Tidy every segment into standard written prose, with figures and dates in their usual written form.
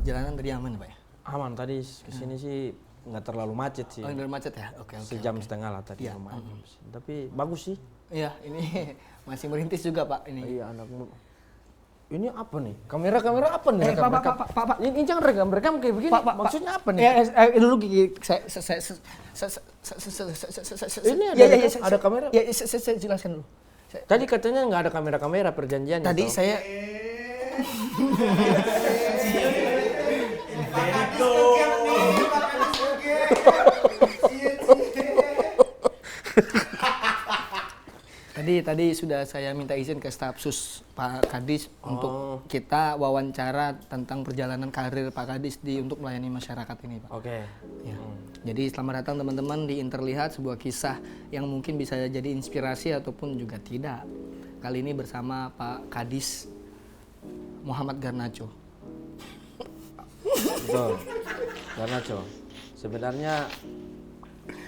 perjalanan tadi aman ya Pak ya? Aman, tadi kesini sih nggak terlalu macet sih. Oh, dari macet ya? Oke. Sejam setengah lah tadi Iya, lumayan. Tapi bagus sih. Iya, ini masih merintis juga Pak ini. Iya anakmu. Ini apa nih? Kamera apa nih? Pak. Ini jangan rekam kayak begini. Pak, Maksudnya apa nih? Dulu Gigi, Ini ada kamera. Ya, saya jelaskan dulu. Tadi katanya nggak ada kamera perjanjian. Tadi saya Tadi sudah saya minta izin ke staf sus Pak Kadis untuk kita wawancara tentang perjalanan karir Pak Kadis untuk melayani masyarakat ini, Pak. Oke. Ya. Jadi selamat datang teman-teman di Interlihat, sebuah kisah yang mungkin bisa jadi inspirasi ataupun juga tidak. Kali ini bersama Pak Kadis Muhammad Garnacho. Betul. Garnacho. Sebenarnya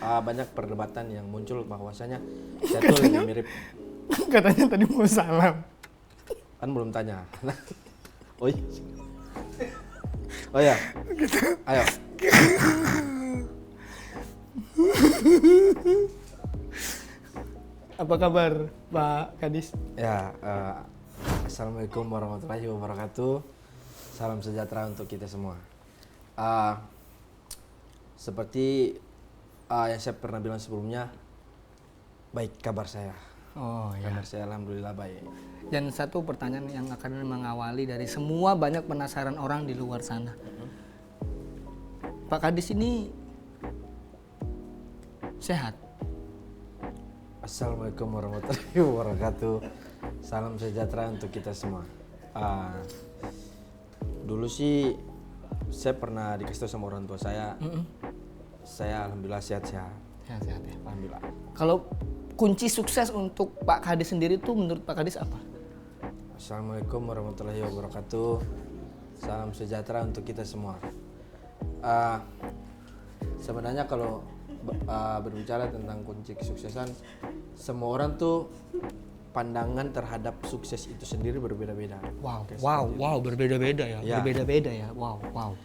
banyak perdebatan yang muncul bahwasanya saya tuh lebih mirip. Katanya tadi mau salam. Kan belum tanya. Oh ya. Ayo. Apa kabar Pak Kadis? Ya, assalamualaikum warahmatullahi wabarakatuh. Salam sejahtera untuk kita semua. Seperti yang saya pernah bilang sebelumnya, baik kabar saya. Oh ya. Kabar saya alhamdulillah baik. Dan satu pertanyaan yang akan mengawali dari semua banyak penasaran orang di luar sana. Pak Kadis ini sehat? Assalamualaikum warahmatullahi wabarakatuh. Salam sejahtera untuk kita semua. Dulu sih saya pernah dikasih tahu sama orang tua saya. Saya alhamdulillah sehat-sehat. Sehat-sehat ya. Alhamdulillah. Kalau kunci sukses untuk Pak Kadis sendiri itu menurut Pak Kadis apa? Assalamualaikum warahmatullahi wabarakatuh. Salam sejahtera untuk kita semua. Sebenarnya kalau berbicara tentang kunci kesuksesan, semua orang tuh pandangan terhadap sukses itu sendiri berbeda-beda. Wow, berbeda-beda ya. Berbeda-beda ya. Wow.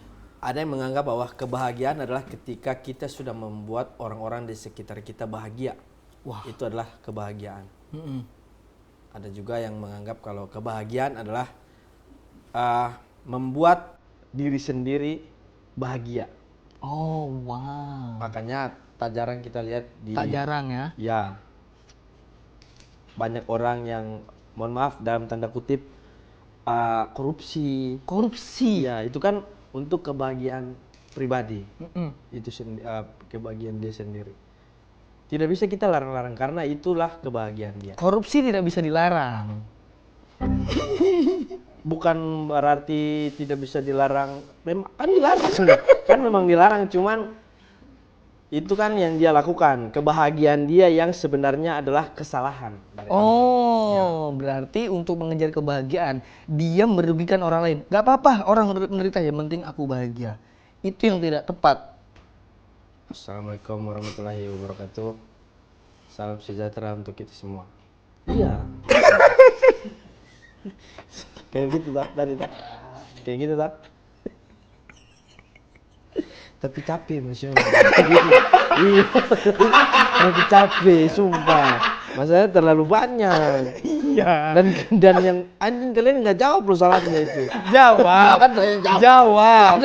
Ada yang menganggap bahwa kebahagiaan adalah ketika kita sudah membuat orang-orang di sekitar kita bahagia. Wah. Itu adalah kebahagiaan. Ada juga yang menganggap kalau kebahagiaan adalah membuat diri sendiri bahagia. Oh, wow. Makanya tak jarang kita lihat Tak jarang ya. Ya. Banyak orang yang, mohon maaf dalam tanda kutip, korupsi. Korupsi. Ya, itu kan untuk kebahagiaan pribadi. Itu kebahagiaan dia sendiri. Tidak bisa kita larang-larang karena itulah kebahagiaan dia. Korupsi tidak bisa dilarang. Bukan berarti tidak bisa dilarang. Memang kan dilarang. Kan memang dilarang, cuman itu kan yang dia lakukan. Kebahagiaan dia yang sebenarnya adalah kesalahan. Berarti untuk mengejar kebahagiaan dia merugikan orang lain. Gak apa-apa orang menderita, yang penting aku bahagia. Itu yang tidak tepat. Assalamualaikum warahmatullahi wabarakatuh. Salam sejahtera untuk kita semua. Iya. Kayak gitu tak tadi tak. Kayak gitu tak. Tapi capek Mas. Iya. Tapi capek sumpah. Masalahnya terlalu banyak. Iya. Dan yang anjing kalian nggak jawab loh salahnya itu. Jawab. Kan saya jawab.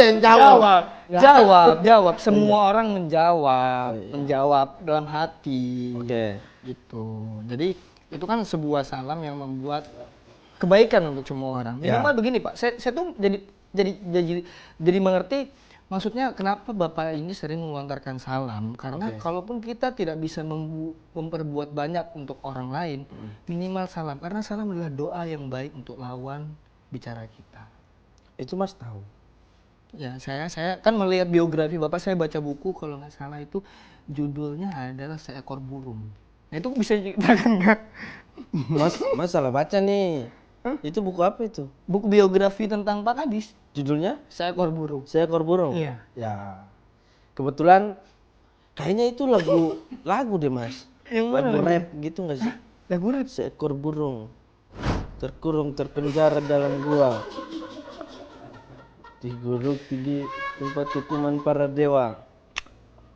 Jawab. Semua orang menjawab dalam hati. Oke. Gitu. Jadi itu kan sebuah salam yang membuat kebaikan untuk semua orang. Minimal begini Pak, saya tuh jadi mengerti maksudnya kenapa Bapak ini sering melontarkan salam. Karena kalaupun kita tidak bisa memperbuat banyak untuk orang lain, minimal salam. Karena salam adalah doa yang baik untuk lawan bicara kita. Itu Mas tahu. Ya, saya kan melihat biografi Bapak, saya baca buku kalau nggak salah itu judulnya adalah Seekor Burung. Nah itu bisa diceritakan nggak? Mas salah baca nih. Itu buku apa itu? Buku biografi tentang Pak Kadis. Judulnya? Seekor Burung. Seekor Burung? Iya. Ya. Kebetulan kayaknya itu lagu deh Mas. Yang mana? Lagu rap gitu nggak sih? Lagu rap? Seekor burung terkurung terpenjara dalam gua. Di Gunung Tinggi tempat hukuman para dewa.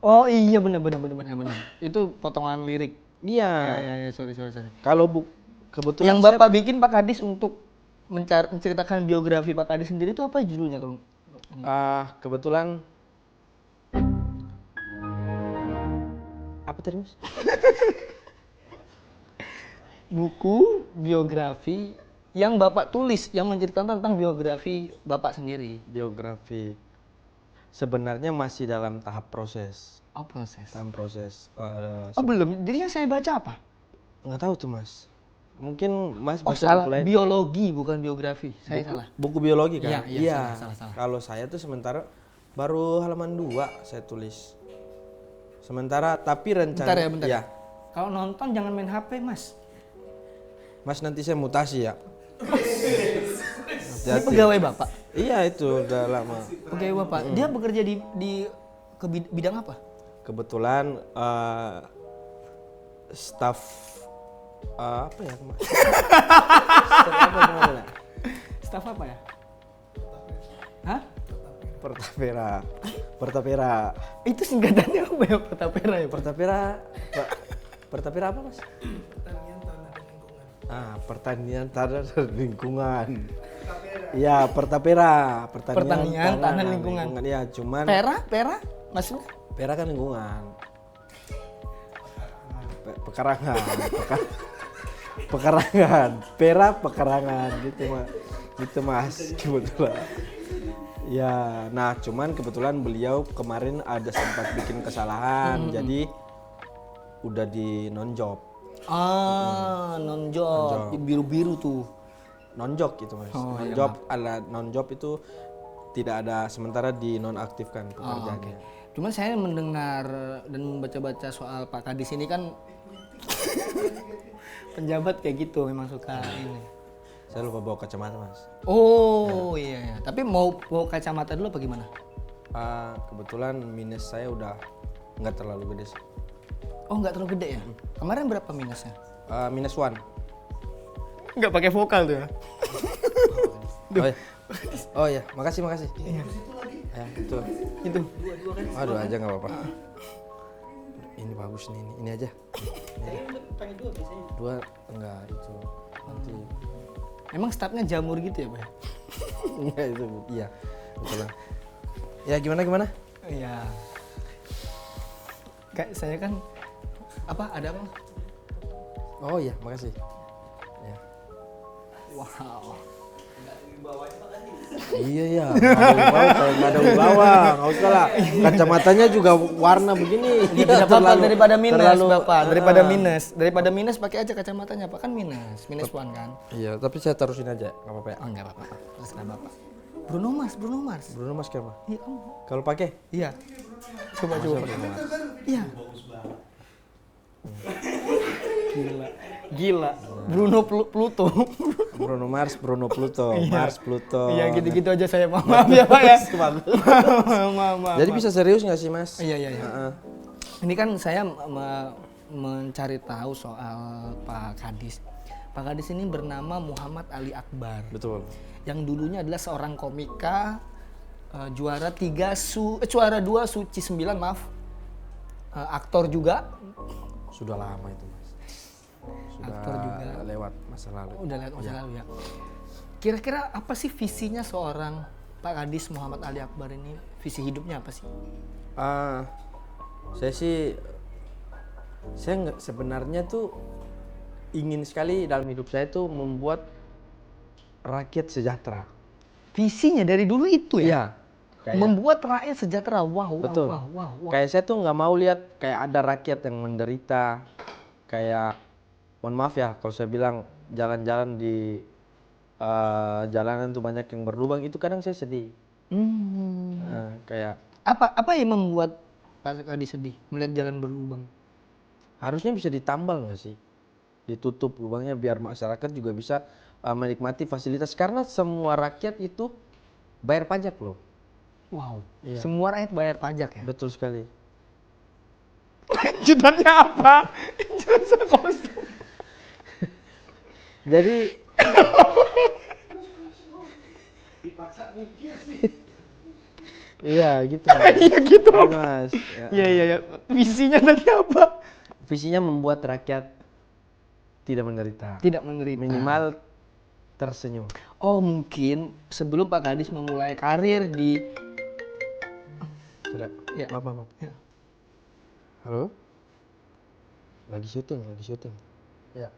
Oh iya benar. Itu potongan lirik. Iya. Ya, sorry. Kalau kebetulan Yang Bapak bikin Pak Kadis untuk menceritakan biografi Pak Kadis sendiri itu apa judulnya kalau? Kebetulan apa tadi Mas? Buku biografi yang Bapak tulis yang menceritakan tentang biografi Bapak sendiri. Biografi. Sebenarnya masih dalam tahap proses. Oh proses. Dalam proses. Belum. Jadi yang saya baca apa? Nggak tahu tuh Mas. Mungkin Mas Salah. Biologi bukan biografi. Saya salah. Buku biologi kan? Iya. Salah. Kalau saya tuh sementara baru halaman 2 saya tulis. Sementara tapi rencana. Bentar ya. Ya. Kalau nonton jangan main HP Mas. Mas nanti saya mutasi ya. Ini pegawai Bapak. Iya itu udah lama. Pegawai Bapak. Dia bekerja di bidang apa? Kebetulan staf apa ya Mas? Staf apa ya? Hah? Pertapera. Itu singkatannya apa ya Pertapera ya? Pertapera apa Mas? Pertanian tanah dan lingkungan. Iya, Pertapera. Pertanian tanah dan lingkungan. Iya, cuman Pera? Maksudnya? Pera kan lingkungan. Pekarangan. Pekarangan. Pera pekarangan gitu Mas. Kebetulan. Ya, nah cuman kebetulan beliau kemarin ada sempat bikin kesalahan, jadi udah di non-job. Non-job. Biru-biru tuh. Non-job gitu Mas. Non-job itu tidak ada, sementara dinonaktifkan pekerjaannya. Cuman saya mendengar dan membaca-baca soal Pak Kadis ini kan penjabat kayak gitu memang suka ini. Saya lupa bawa kacamata Mas. Oh iya. Tapi mau bawa kacamata dulu apa gimana? Kebetulan minus saya udah nggak terlalu gede sih. Oh nggak terlalu gede ya? Kemarin berapa minusnya? -1. Nggak pakai vokal tuh ya? Oh iya, makasih. Iya. Ya, itu. Aduh aja nggak apa-apa. Ini bagus nih, ini aja. Pakai 2 biasanya. 2 enggak itu. Nanti. Emang stafnya jamur gitu ya, Pak? Enggak itu, iya. Betul. Ya gimana? Iya. Kayak saya kan ada apa? Oh iya, makasih. Ya. Wow. Iya ya, nggak ada wibawa, nggak usah lah. Kacamatanya juga warna begini. Tidak apa-apa daripada minus, Bapak. Daripada minus pakai aja kacamatanya, Pak. Kan minus one kan. Iya, tapi saya taruhin aja, nggak apa-apa ya. Nggak apa-apa. Terserah Bapak. Bruno Mars kenapa? Iya. Kalau pakai? Iya. Coba. Iya. Gila. Bruno Pluto. Bruno Mars, Bruno Pluto, Iya. Mars, Pluto. Iya gitu-gitu aja saya maaf ya Pak ya. Maaf. Jadi bisa serius nggak sih Mas? Iya. Ini kan saya mencari tahu soal Pak Kadis. Pak Kadis ini bernama Muhammad Ali Akbar. Betul. Yang dulunya adalah seorang komika, juara 2 Suci 9 maaf. Aktor juga. Sudah lama itu Mas. Sudah Aktor juga. lewat masa lalu. Udah lewat masa lalu ya. Kira-kira apa sih visinya seorang Pak Kadis Muhammad Ali Akbar ini? Visi hidupnya apa sih? Saya sebenarnya tuh ingin sekali dalam hidup saya tuh membuat rakyat sejahtera. Visinya dari dulu itu ya? Iya. Membuat rakyat sejahtera. Wow. Betul. Wow. Kayak saya tuh nggak mau lihat kayak ada rakyat yang menderita. Kayak, mohon maaf ya kalau saya bilang jalan-jalan di jalanan tuh banyak yang berlubang, itu kadang saya sedih. Kayak Apa yang membuat Pak Kadis sedih melihat jalan berlubang? harusnya bisa ditambal nggak sih? Ditutup lubangnya biar masyarakat juga bisa menikmati fasilitas, karena semua rakyat itu bayar pajak loh. Wow. Iya. Semua rakyat bayar pajak ya? Betul sekali. Lanjutannya apa? Jadi Iya gitu. Mas. Iya gitu. Mas. Iya iya iya. Visinya tadi apa? Visinya membuat rakyat tidak menderita. Tidak menderita. Minimal tersenyum. Oh mungkin sebelum Pak Kadis memulai karir di Sudah. Ya. Maaf. Ya. Halo? Lagi syuting. Ya.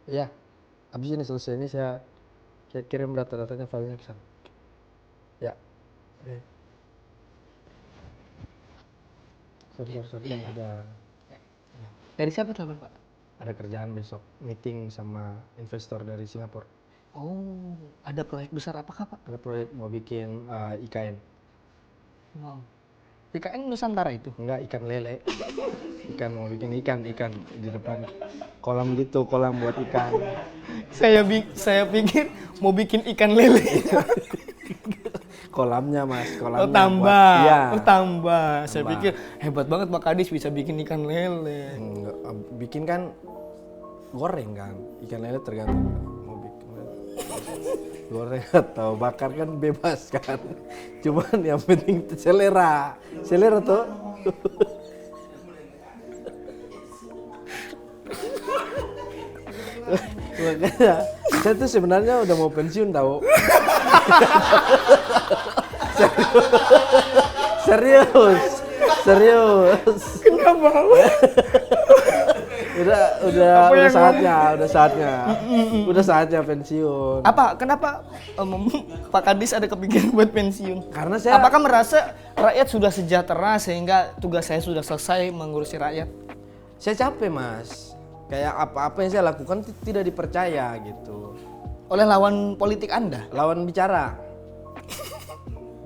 Iya. Habis ini selesai ini saya kirim data-datanya filenya ke sana. Ya. Sorry. Ada Dari siapa telepon Pak? ada kerjaan besok, meeting sama investor dari Singapura. Oh, ada proyek besar apakah Pak? Ada proyek mau bikin IKN. Wow. IKN Nusantara itu? Enggak, ikan lele. Mau bikin ikan di depan kolam gitu, kolam buat ikan. Saya pikir mau bikin ikan lele. Kolamnya Mas, Oh tambah, iya. tambah. Saya pikir hebat banget Pak Kadis bisa bikin ikan lele. Enggak, bikin kan goreng kan, ikan lele tergantung mau bikin goreng atau bakar kan bebas kan. Cuman yang penting selera tuh. Makanya saya tuh sebenarnya udah mau pensiun tahu. Serius. Kenapa? Udah saatnya pensiun. Kenapa Pak Kadis ada kepikiran buat pensiun? Karena saya Apakah merasa rakyat sudah sejahtera sehingga tugas saya sudah selesai mengurusi rakyat? saya capek Mas. Kayak apa yang saya lakukan tidak dipercaya gitu. Oleh lawan politik Anda? Lawan bicara.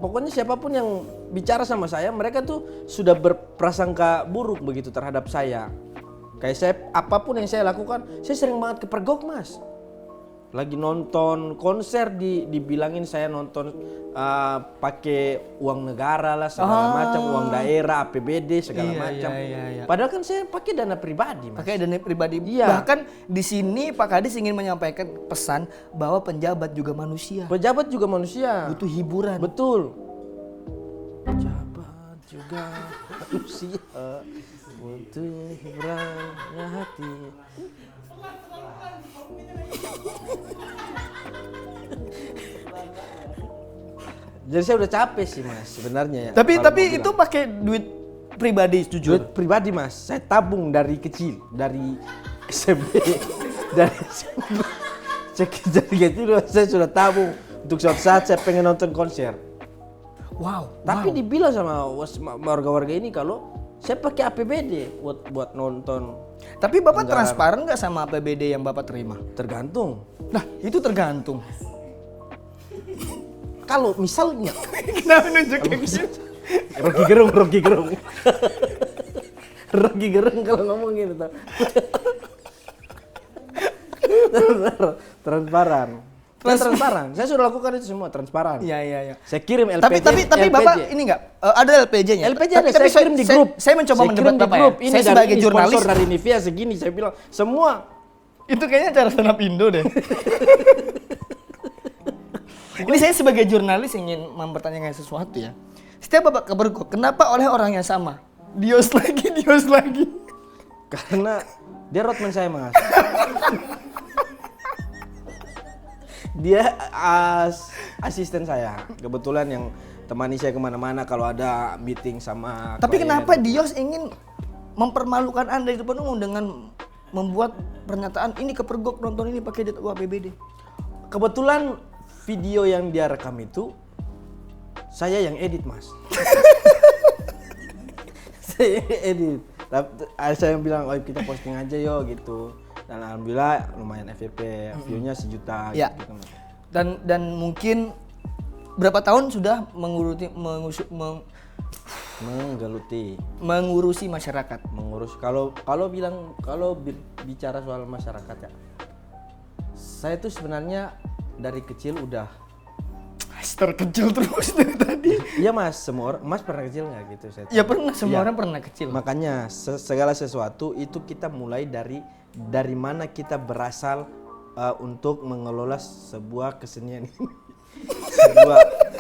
Pokoknya siapapun yang bicara sama saya, mereka tuh sudah berprasangka buruk begitu terhadap saya. Kayak saya, apapun yang saya lakukan, saya sering banget kepergok Mas. Lagi nonton konser dibilangin saya nonton pakai uang negara lah segala macam, uang daerah, APBD segala macam. Iya. Padahal kan saya pakai dana pribadi Mas. Pakai dana pribadi. Iya. Bahkan di sini Pak Kadis ingin menyampaikan pesan bahwa penjabat juga manusia. Pejabat juga manusia. Butuh hiburan. Betul. Pejabat juga manusia. Butuh hiburannya hati. Jadi saya udah capek sih Mas sebenarnya ya. Tapi itu pakai duit pribadi jujur. Duit pribadi Mas. Saya tabung dari kecil, dari SMP, dari SMP. Dari kecil saya sudah tabung untuk suatu saat saya pengen nonton konser. Wow. Tapi dibilang sama warga-warga ini kalau saya pakai APBD buat nonton. Tapi Bapak transparan nggak sama APBD yang Bapak terima? Tergantung. Nah, itu tergantung. Kalau misalnya Kenapa nunjuk kayak gitu? Rocky Gerung Rocky Gerung kalau ngomong gitu tuh. Transparan. Saya sudah lakukan itu semua transparan. Iya. Saya kirim LPG. Tapi Bapak ini enggak ada LPG-nya. LPG ada, saya kirim di grup. Saya mencoba mendebat Bapak ya. Ini Saya sebagai jurnalis dari Nivea segini, saya bilang semua. Itu kayaknya cara stand up Indo deh. Ini saya sebagai jurnalis ingin mempertanyakan sesuatu ya. Setiap Bapak kepergok, kenapa oleh orang yang sama? Dios lagi. Karena dia roadman saya Mas. Dia asisten saya. Kebetulan yang temani saya kemana-mana kalau ada meeting sama Tapi klien. kenapa Dios ingin mempermalukan Anda di depan umum dengan membuat pernyataan ini kepergok nonton ini pakai duit APBD? Kebetulan video yang dia rekam itu saya yang edit Mas. Saya edit. Saya bilang, oh kita posting aja yo gitu. Dan alhamdulillah lumayan FYP, view-nya 1 juta Ya. gitu. Dan mungkin berapa tahun sudah mengurusi masyarakat? Kalau bicara soal masyarakat ya. Saya tuh sebenarnya dari kecil udah terkecil terus dari tadi. Iya Mas, Mas pernah kecil nggak gitu? Ya pernah, semua orang pernah kecil. Makanya segala sesuatu itu kita mulai dari mana kita berasal untuk mengelola sebuah kesenian ini.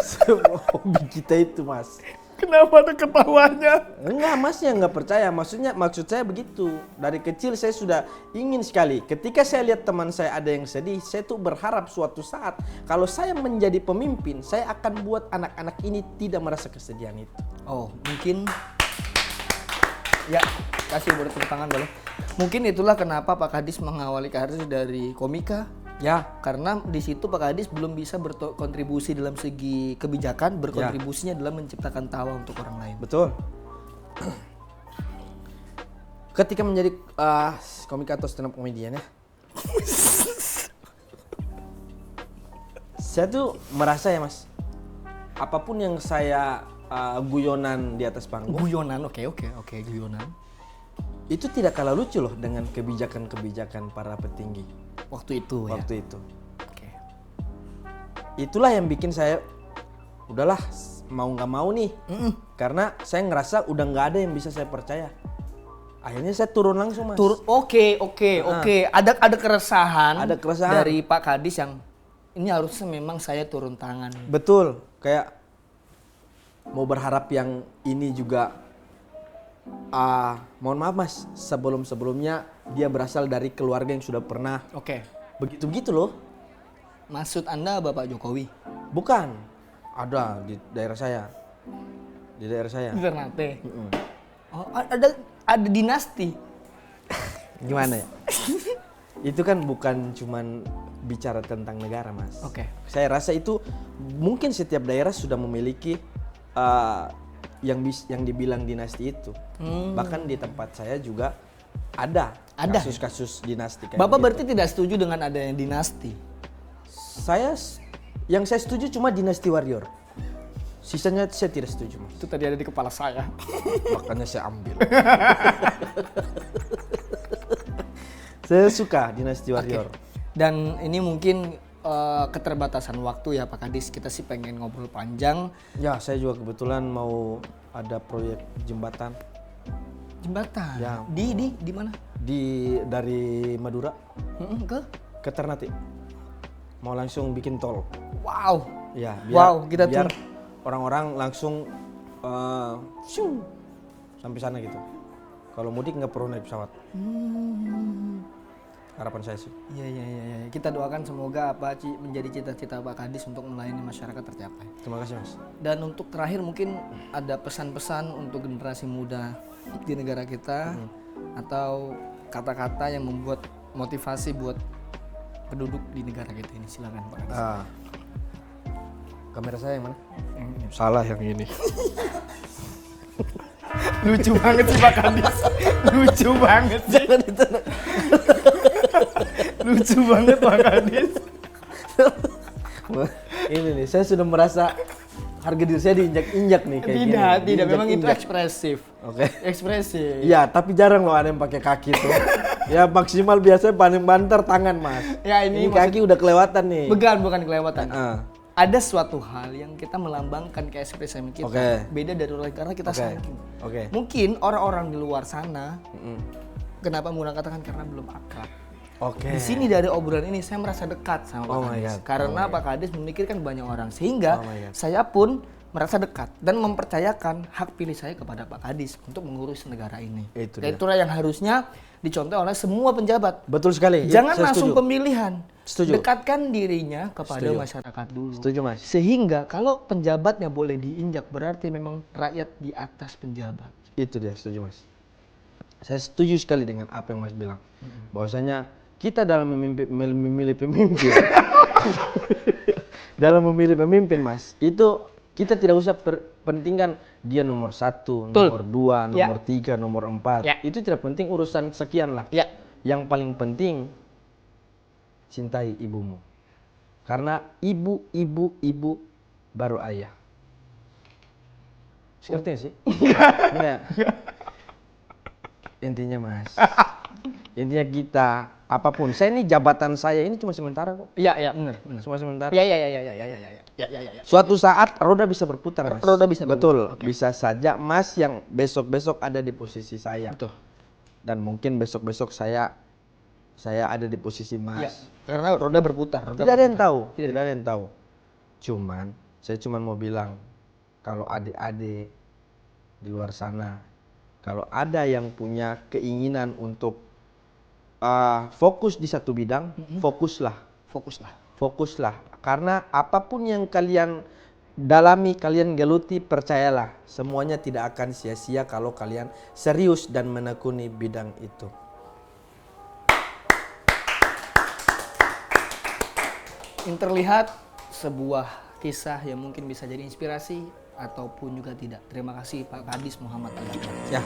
Semua hobi kita itu, Mas. Kenapa ada ketawanya? Enggak, Masnya nggak percaya. Maksud saya begitu. Dari kecil saya sudah ingin sekali. Ketika saya lihat teman saya ada yang sedih, saya tuh berharap suatu saat kalau saya menjadi pemimpin, saya akan buat anak-anak ini tidak merasa kesedihan itu. Oh, mungkin ya kasih tepuk tangan boleh. Mungkin itulah kenapa Pak Kadis mengawali karir dari komika. Ya, karena di situ Pak Kadis belum bisa berkontribusi dalam segi kebijakan, berkontribusinya dalam menciptakan tawa untuk orang lain. Betul. Ketika menjadi komika atau stand up comedian ya, saya tuh merasa ya, Mas, apapun yang saya guyonan di atas panggung, Guyonan, oke, guyonan. itu tidak kalah lucu loh dengan kebijakan-kebijakan para petinggi Waktu itu. Oke. Itulah yang bikin saya udahlah mau nggak mau nih, karena saya ngerasa udah nggak ada yang bisa saya percaya. Akhirnya saya turun langsung, Mas. Oke. Ada keresahan. Ada keresahan dari Pak Kadis yang ini harusnya memang saya turun tangan. Betul, kayak mau berharap yang ini juga. Mohon maaf, Mas, sebelumnya dia berasal dari keluarga yang sudah pernah begitu loh. Maksud Anda Bapak Jokowi? Bukan, ada di daerah saya. Di Ternate. Oh, ada dinasti. Gimana ya? Itu kan bukan cuman bicara tentang negara, Mas. Saya rasa itu mungkin setiap daerah sudah memiliki yang dibilang dinasti itu. Bahkan di tempat saya juga ada kasus-kasus dinasti kayak Bapak gitu. berarti tidak setuju dengan adanya dinasti? Yang saya setuju cuma dinasti warrior. Sisanya saya tidak setuju, Mas. Itu tadi ada di kepala saya. Makanya saya ambil. Saya suka dinasti warrior. Dan ini mungkin keterbatasan waktu ya Pak Kadis, kita sih pengen ngobrol panjang. Ya, saya juga kebetulan mau ada proyek jembatan. Ya. Di mana? Dari Madura ke Ternate. Mau langsung bikin tol. Wow. Ya, biar orang-orang langsung sampai sana gitu. Kalau mudik nggak perlu naik pesawat. Harapan saya sih. Iya. Kita doakan semoga menjadi cita-cita Pak Kadis untuk melayani masyarakat tercapai. Terima kasih, Mas. Dan untuk terakhir mungkin ada pesan-pesan untuk generasi muda di negara kita atau kata-kata yang membuat motivasi buat penduduk di negara kita ini. Silakan Pak Kadis. Kamera saya yang mana? Salah yang ini. Lucu banget sih Pak Kadis. Lucu banget sih. Lucu banget Pak Kadis. Ini nih, saya sudah merasa harga diri saya diinjak-injak nih kayak gini. Tidak, memang itu ekspresif. Ekspresif. Iya, tapi jarang loh ada yang pakai kaki tuh. Ya maksimal biasanya paling banter tangan, Mas. Ya ini kaki udah kelewatan nih. Bukan kelewatan. Ada suatu hal yang kita melambangkan ke ekspresi kita. Beda dari orang karena kita saking. Mungkin orang-orang di luar sana kenapa menggunakan katakan karena belum akrab. Di sini dari obrolan ini saya merasa dekat sama Pak Kadis. Karena Pak Kadis memikirkan banyak orang sehingga saya pun merasa dekat dan mempercayakan hak pilih saya kepada Pak Kadis untuk mengurus negara ini. Itulah yang harusnya dicontoh oleh semua penjabat. Betul sekali. Jangan langsung pemilihan. Setuju. Dekatkan dirinya kepada masyarakat dulu. Setuju, Mas. Sehingga kalau penjabatnya boleh diinjak berarti memang rakyat di atas penjabat. Itu dia, setuju, Mas. Saya setuju sekali dengan apa yang Mas bilang. Bahwasanya kita dalam memilih pemimpin, Mas, itu kita tidak usah pentingkan dia nomor 1, nomor 2, nomor 3, nomor 4. Itu tidak penting, urusan sekian lah. Yang paling penting cintai ibumu. Karena ibu baru ayah. Ngerti sih? Intinya, Mas. Intinya kita apapun. Saya ini jabatan saya ini cuma sementara kok. Iya, benar. Cuma sementara. Iya. Suatu saat roda bisa berputar, Mas. Roda bisa berputar. Betul. Bisa saja Mas yang besok-besok ada di posisi saya. Betul. Dan mungkin besok-besok saya ada di posisi Mas. Karena roda berputar. Tidak ada yang tahu. Cuman Saya cuma mau bilang, kalau adik-adik di luar sana, kalau ada yang punya keinginan untuk fokus di satu bidang, fokuslah. Karena apapun yang kalian dalami, kalian geluti, percayalah, semuanya tidak akan sia-sia kalau kalian serius dan menekuni bidang itu. Yang terlihat sebuah kisah yang mungkin bisa jadi inspirasi ataupun juga tidak. Terima kasih Pak Kadis Muhammad Al-Bakar. Ya.